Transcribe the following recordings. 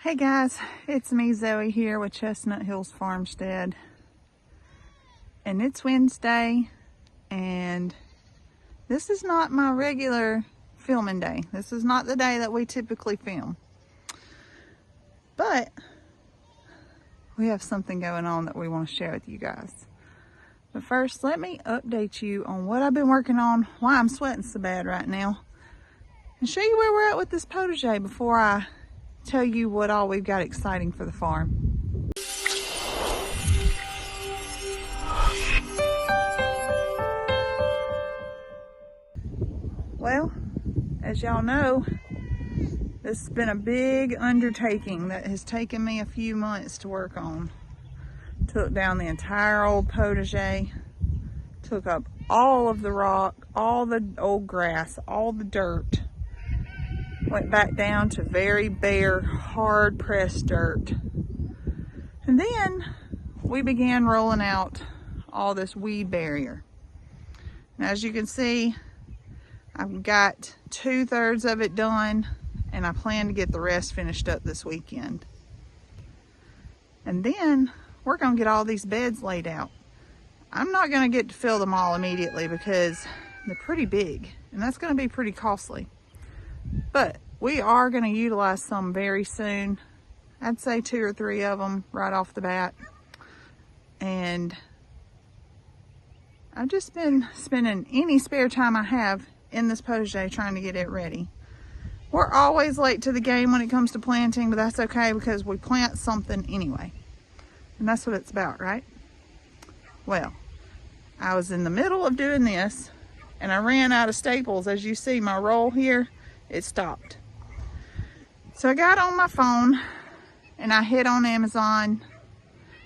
Hey guys, it's me Zoe here with Chestnut Hills Farmstead, and it's Wednesday, and this is not my regular filming day. This is not the day that we typically film, but we have something going on that we want to share with you guys. But first, let me update you on what I've been working on, why I'm sweating so bad right now, and show you where we're at with this potager before I tell you what all we've got exciting for the farm. Well, as y'all know, this has been a big undertaking that has taken me a few months to work on. Took down the entire old potager, took up all of the rock, all the old grass, all the dirt. Went back down to very bare, hard pressed dirt. And then we began rolling out all this weed barrier. And as you can see, I've got 2/3 of it done, and I plan to get the rest finished up this weekend. And then we're gonna get all these beds laid out. I'm not gonna get to fill them all immediately because they're pretty big, and that's gonna be pretty costly. But we are going to utilize some very soon. I'd say 2 or 3 of them right off the bat. And I've just been spending any spare time I have in this potager trying to get it ready. We're always late to the game when it comes to planting, but that's okay because we plant something anyway. And that's what it's about, right? Well, I was in the middle of doing this and I ran out of staples. As you see, my roll here, it stopped. So I got on my phone and I hit on Amazon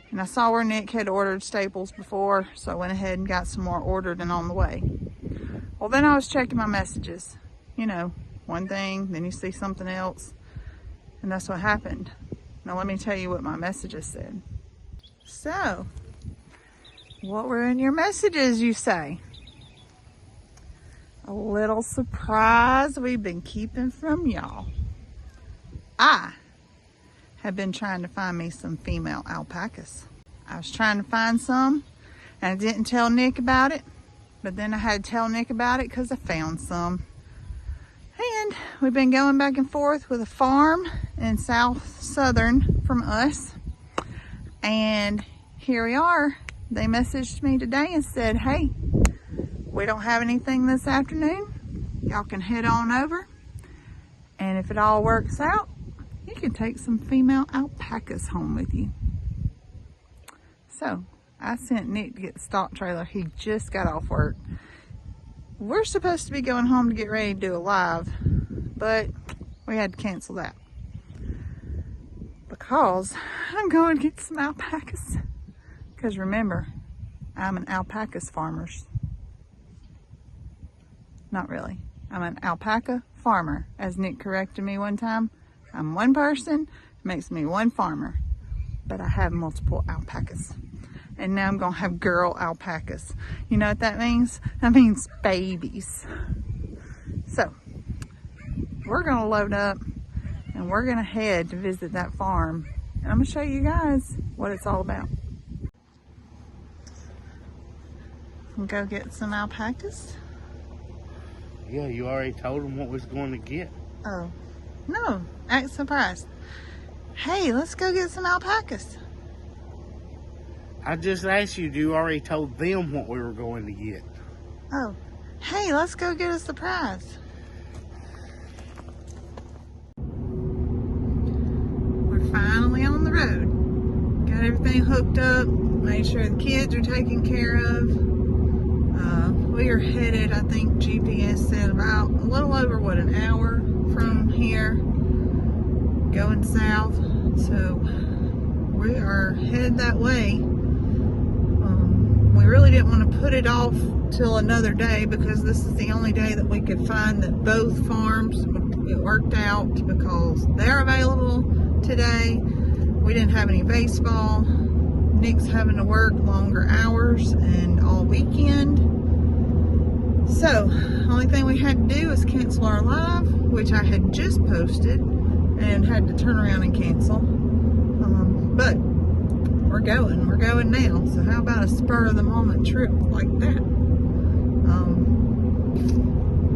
and I saw where Nick had ordered staples before, so I went ahead and got some more ordered and on the way. Well, then I was checking my messages. You know, one thing, then you see something else, and that's what happened. Now let me tell you what my messages said. So, what were in your messages, you say? A little surprise we've been keeping from y'all. I have been trying to find me some female alpacas. I was trying to find some, and I didn't tell Nick about it, but then I had to tell Nick about it because I found some. And we've been going back and forth with a farm in southern from us, and here we are. They messaged me today and said, hey, we don't have anything this afternoon. Y'all can head on over, and if it all works out, you can take some female alpacas home with you. So I sent Nick to get the stock trailer. He just got off work. We're supposed to be going home to get ready to do a live, but we had to cancel that because I'm going to get some alpacas. Because remember, I'm an alpacas farmer. Not really. I'm an alpaca farmer, as Nick corrected me one time. I'm one person, makes me one farmer, but I have multiple alpacas. And now I'm gonna have girl alpacas. You know what that means? That means babies. So, we're gonna load up and we're gonna head to visit that farm. And I'm gonna show you guys what it's all about. We'll go get some alpacas. Yeah, you already told them what we was going to get. Oh, no, act surprised. Hey, let's go get some alpacas. I just asked you already told them what we were going to get. Oh, hey, let's go get a surprise. We're finally on the road. Got everything hooked up, made sure the kids are taken care of. We are headed, I think GPS said about a little over, an hour from here, going south. So we are headed that way. We really didn't want to put it off till another day because this is the only day that we could find that both farms, it worked out because they're available today. We didn't have any baseball. Nick's having to work longer hours and all weekend. So, only thing we had to do was cancel our live, which I had just posted, and had to turn around and cancel. But we're going now. So how about a spur of the moment trip like that?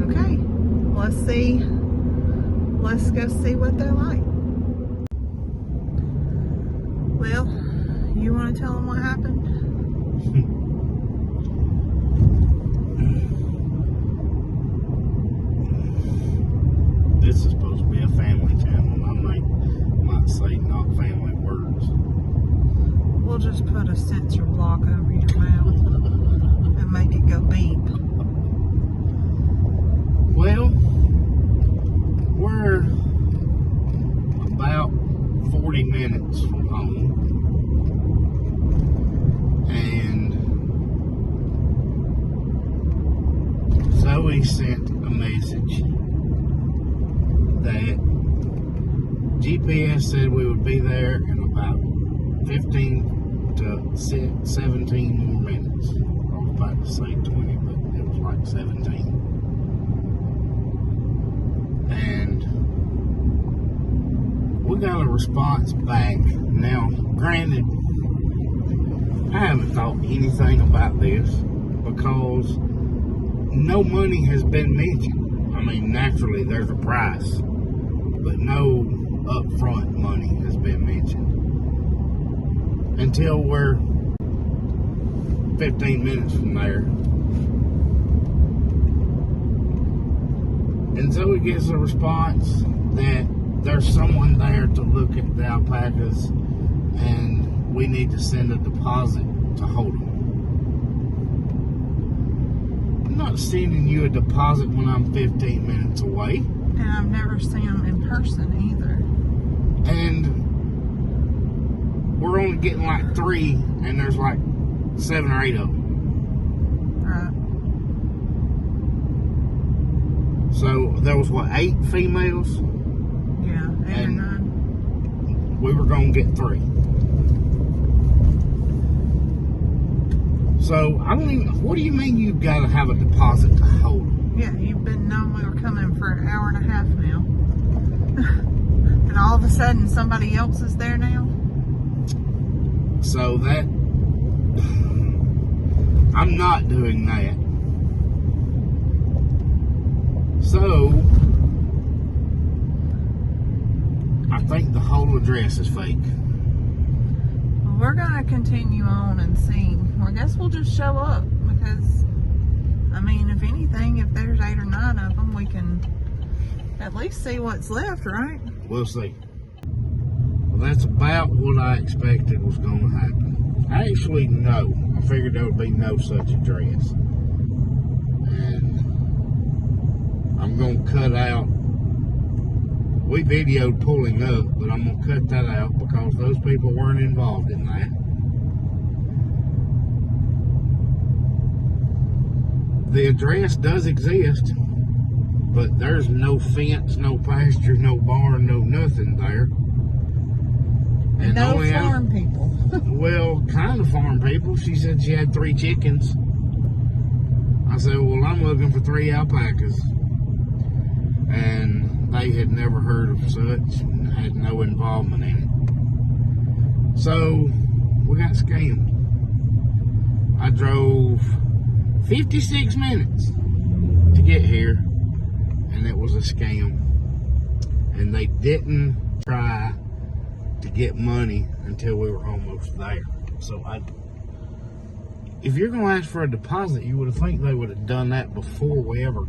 Okay, let's go see what they're like. Well, you want to tell them what happened? This is supposed to be a family channel, and I might say not family words. We'll just put a sensor block over your mouth and make it go beep. Well, we're about 40 minutes from home, and Zoe sent a message that GPS said we would be there in about 15 to 17 more minutes. I was about to say 20, but it was like 17. And we got a response back. Now, granted, I haven't thought anything about this because no money has been mentioned. I mean, naturally, there's a price, but no upfront money has been mentioned until we're 15 minutes from there. And so it gets a response that there's someone there to look at the alpacas and we need to send a deposit to hold them. I'm not sending you a deposit when I'm 15 minutes away. And I've never seen them in person either. And we're only getting like 3, and there's like 7 or 8 of them. Right. So there was what, 8 females? Yeah, 8 or 9. We were gonna get 3. So I don't even. What do you mean you've got to have a deposit to hold them? Yeah, you've been knowing we were coming for an hour and a half now. And all of a sudden somebody else is there now? So that, I'm not doing that. So I think the whole address is fake. Well, we're gonna continue on and see. Well, I guess we'll just show up because, I mean, if anything, if there's 8 or 9 of them, we can at least see what's left, right? We'll see. Well, that's about what I expected was going to happen. I actually know. I figured there would be no such address. And I'm going to cut out. We videoed pulling up, but I'm going to cut that out because those people weren't involved in that. The address does exist, but there's no fence, no pasture, no barn, no nothing there. And no farm people. Well, kind of farm people. She said she had 3 chickens. I said, well, I'm looking for 3 alpacas. And they had never heard of such and had no involvement in it. So we got scammed. I drove 56 minutes to get here, and it was a scam. And they didn't try to get money until we were almost there. So if you're going to ask for a deposit, you would have think they would have done that before we ever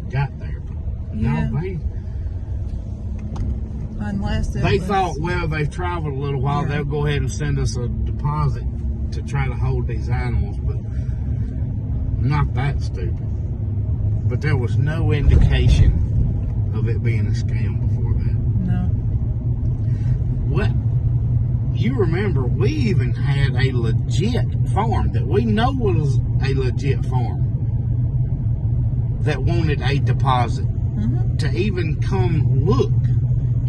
got there. Yeah. No, Unless they thought, well, they've traveled a little while, they'll go ahead and send us a deposit to try to hold these animals, but not that stupid. But there was no indication of it being a scam before that. No. What? You remember, we even had a legit farm that we know was a legit farm that wanted a deposit to even come look.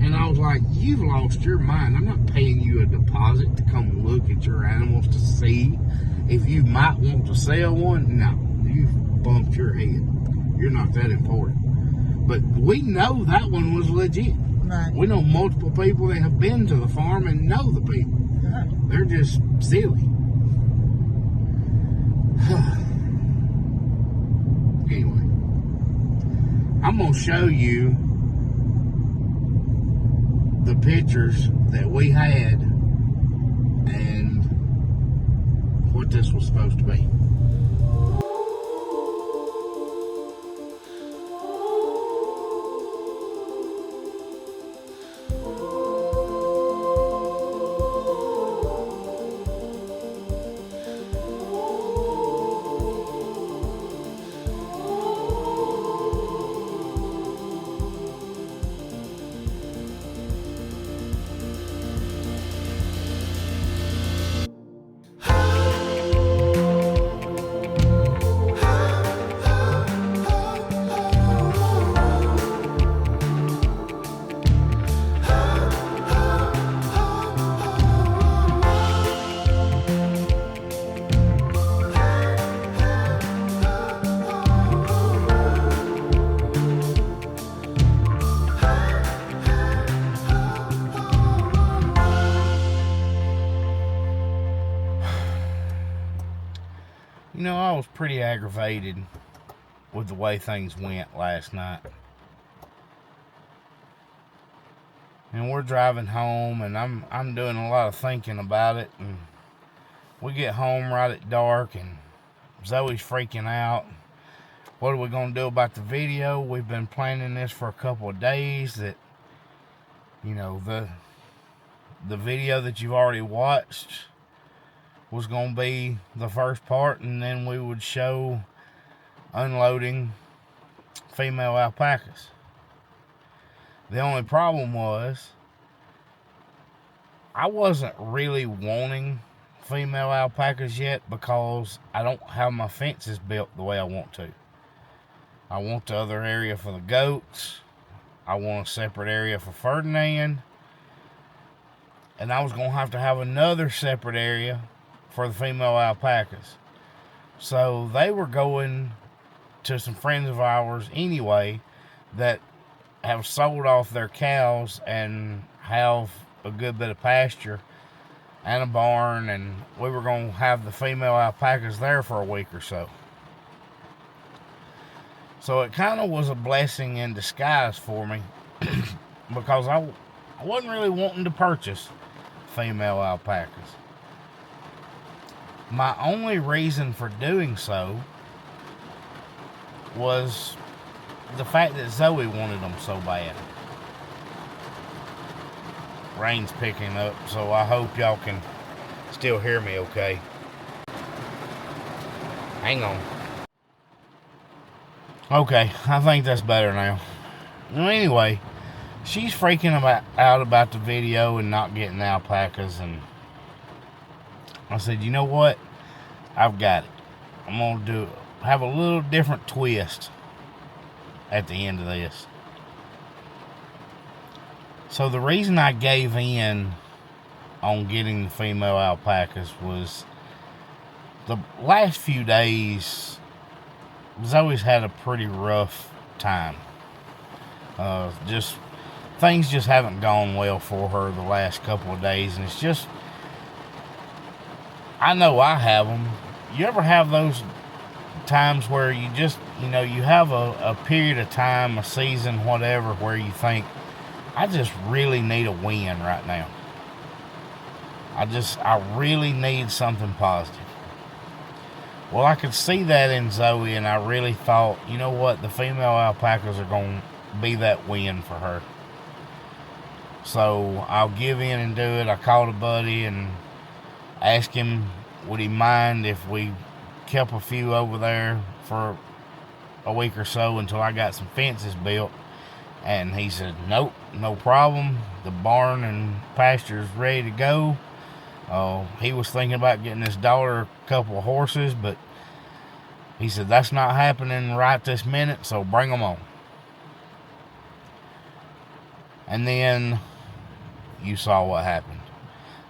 And I was like, you've lost your mind. I'm not paying you a deposit to come look at your animals to see if you might want to sell one. No, you've bumped your head. You're not that important. But we know that one was legit. Right. We know multiple people that have been to the farm and know the people. Right. They're just silly. Anyway, I'm going to show you the pictures that we had and what this was supposed to be. You know, I was pretty aggravated with the way things went last night. And we're driving home, and I'm doing a lot of thinking about it. And we get home right at dark, and Zoe's freaking out. What are we going to do about the video? We've been planning this for a couple of days. That, you know, the video that you've already watched was going to be the first part, and then we would show unloading female alpacas. The only problem was I wasn't really wanting female alpacas yet because I don't have my fences built the way I want to. I want the other area for the goats. I want a separate area for Ferdinand. And I was going to have another separate area for the female alpacas. So they were going to some friends of ours anyway that have sold off their cows and have a good bit of pasture and a barn, and we were going to have the female alpacas there for a week or so. So it kind of was a blessing in disguise for me because I wasn't really wanting to purchase female alpacas. My only reason for doing so was the fact that Zoe wanted them so bad. Rain's picking up, so I hope y'all can still hear me okay. Hang on. Okay, I think that's better now. Well, anyway, she's freaking out about the video and not getting alpacas, and I said, you know what? I've got it. I'm going to have a little different twist at the end of this. So the reason I gave in on getting the female alpacas was the last few days, Zoe's had a pretty rough time. Things just haven't gone well for her the last couple of days, and it's just, I know I have them. You ever have those times where you just, you know, you have a period of time, a season, whatever, where you think, I just really need a win right now. I really need something positive. Well, I could see that in Zoe, and I really thought, you know what, the female alpacas are going to be that win for her. So I'll give in and do it. I called a buddy and asked him, would he mind if we kept a few over there for a week or so until I got some fences built? And he said, nope, no problem. The barn and pasture is ready to go. He was thinking about getting his daughter a couple of horses, but he said, that's not happening right this minute, so bring them on. And then you saw what happened.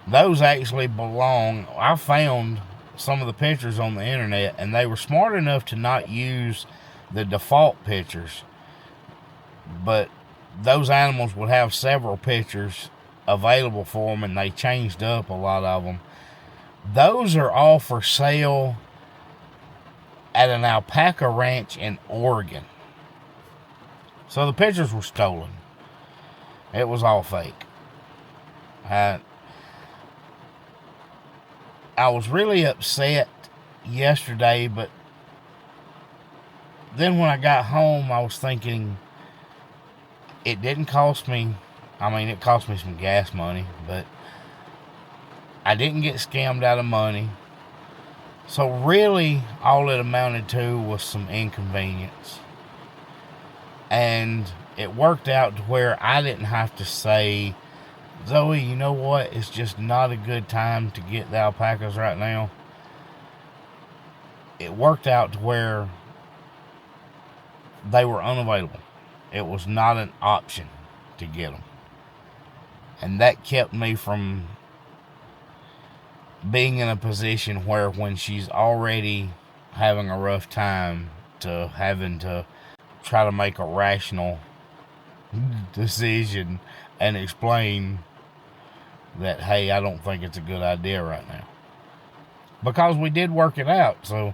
Those actually belong, I found some of the pictures on the internet, and they were smart enough to not use the default pictures, but those animals would have several pictures available for them, and they changed up a lot of them. Those are all for sale at an alpaca ranch in Oregon. So the pictures were stolen. It was all fake. I was really upset yesterday, but then when I got home, I was thinking, it didn't cost me, it cost me some gas money, but I didn't get scammed out of money. So really, all it amounted to was some inconvenience. And it worked out to where I didn't have to say, Zoe, you know what? It's just not a good time to get the alpacas right now. It worked out to where they were unavailable. It was not an option to get them. And that kept me from being in a position where when she's already having a rough time to having to try to make a rational decision and explain that, hey, I don't think it's a good idea right now. Because we did work it out. So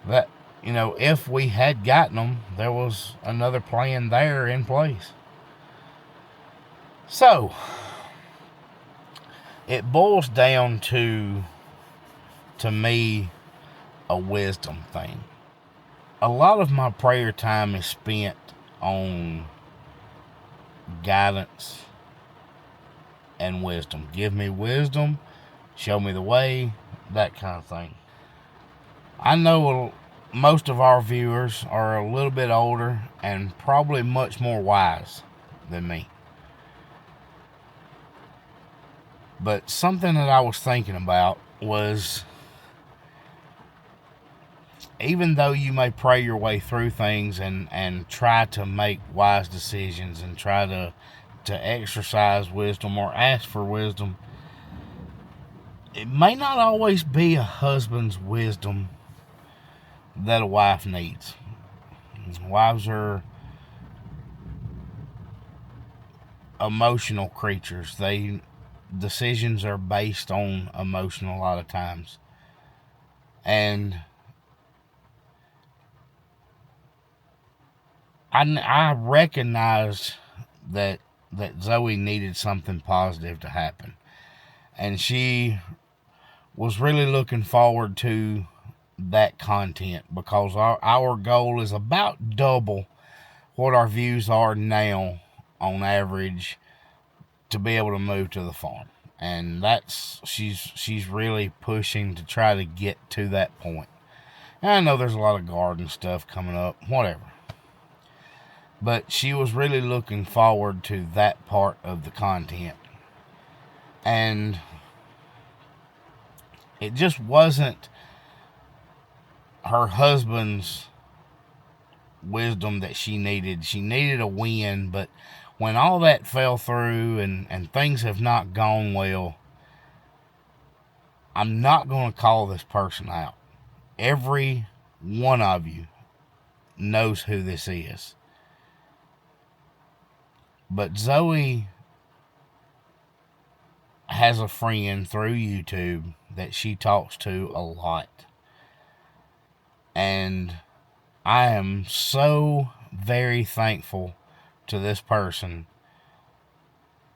that, if we had gotten them, there was another plan there in place. So it boils down to me, a wisdom thing. A lot of my prayer time is spent on guidance and wisdom. Give me wisdom, show me the way, that kind of thing. I know most of our viewers are a little bit older and probably much more wise than me. But something that I was thinking about was, even though you may pray your way through things and try to make wise decisions and try to exercise wisdom or ask for wisdom, it may not always be a husband's wisdom that a wife needs. Wives are emotional creatures. Decisions are based on emotion a lot of times. And I recognized that Zoe needed something positive to happen. And she was really looking forward to that content, because our goal is about double what our views are now on average to be able to move to the farm. And she's really pushing to try to get to that point. And I know there's a lot of garden stuff coming up, whatever. But she was really looking forward to that part of the content. And it just wasn't her husband's wisdom that she needed. She needed a win, but when all that fell through and things have not gone well, I'm not going to call this person out. Every one of you knows who this is. But Zoe has a friend through YouTube that she talks to a lot. And I am so very thankful to this person.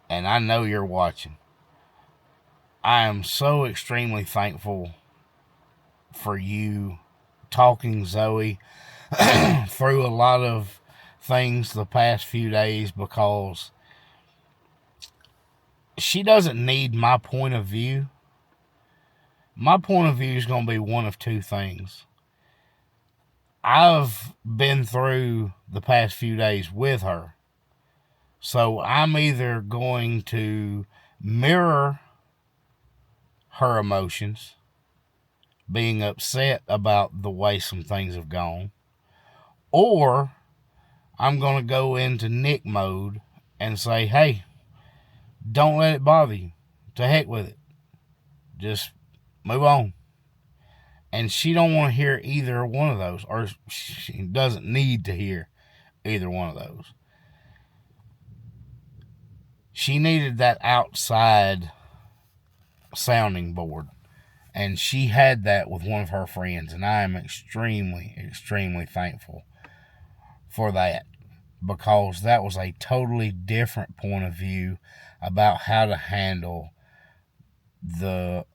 And I know you're watching. I am so extremely thankful for you talking Zoe through a lot of things the past few days, because she doesn't need my point of view. My point of view is going to be one of two things. I've been through the past few days with her, so I'm either going to mirror her emotions, being upset about the way some things have gone, or I'm going to go into Nick mode and say, hey, don't let it bother you. To heck with it. Just move on. And she don't want to hear either one of those, or she doesn't need to hear either one of those. she needed that outside sounding board. And she had that with one of her friends. And I am extremely, extremely thankful for that, because that was a totally different point of view about how to handle the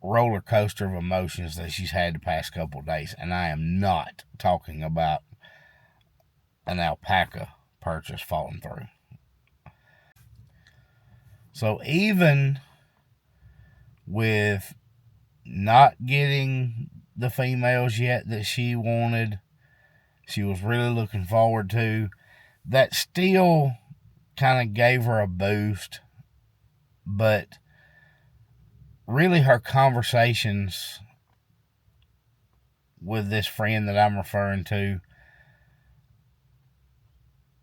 roller coaster of emotions that she's had the past couple of days. And I am not talking about an alpaca purchase falling through. So even with not getting the females yet that she wanted, she was really looking forward to, that still kind of gave her a boost. But really, her conversations with this friend that I'm referring to,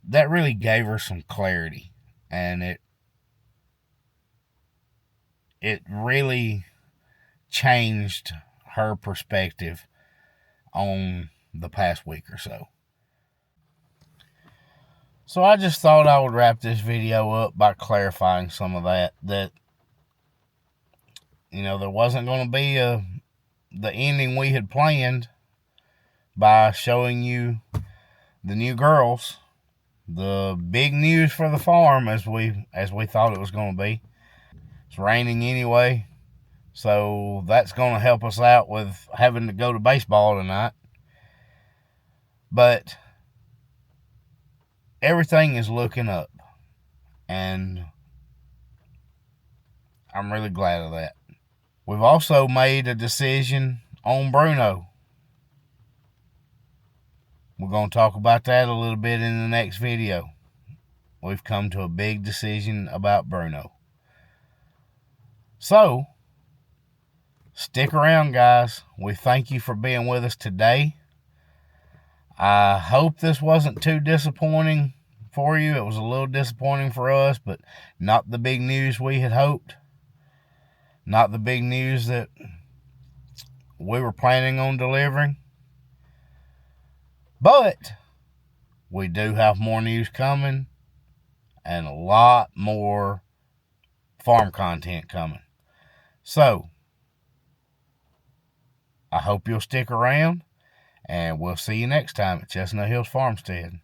that really gave her some clarity. And it really changed her perspective on the past week or so. So I just thought I would wrap this video up by clarifying some of that there wasn't going to be the ending we had planned by showing you the new girls, the big news for the farm as we thought it was going to be. It's raining anyway, so that's going to help us out with having to go to baseball tonight. But everything is looking up, and I'm really glad of that. We've also made a decision on Bruno. We're going to talk about that a little bit in the next video. We've come to a big decision about Bruno. So, stick around, guys. We thank you for being with us today. I hope this wasn't too disappointing for you. It was a little disappointing for us, but not the big news we had hoped. Not the big news that we were planning on delivering. But we do have more news coming, and a lot more farm content coming. So, I hope you'll stick around, and we'll see you next time at Chestnut Hills Farmstead.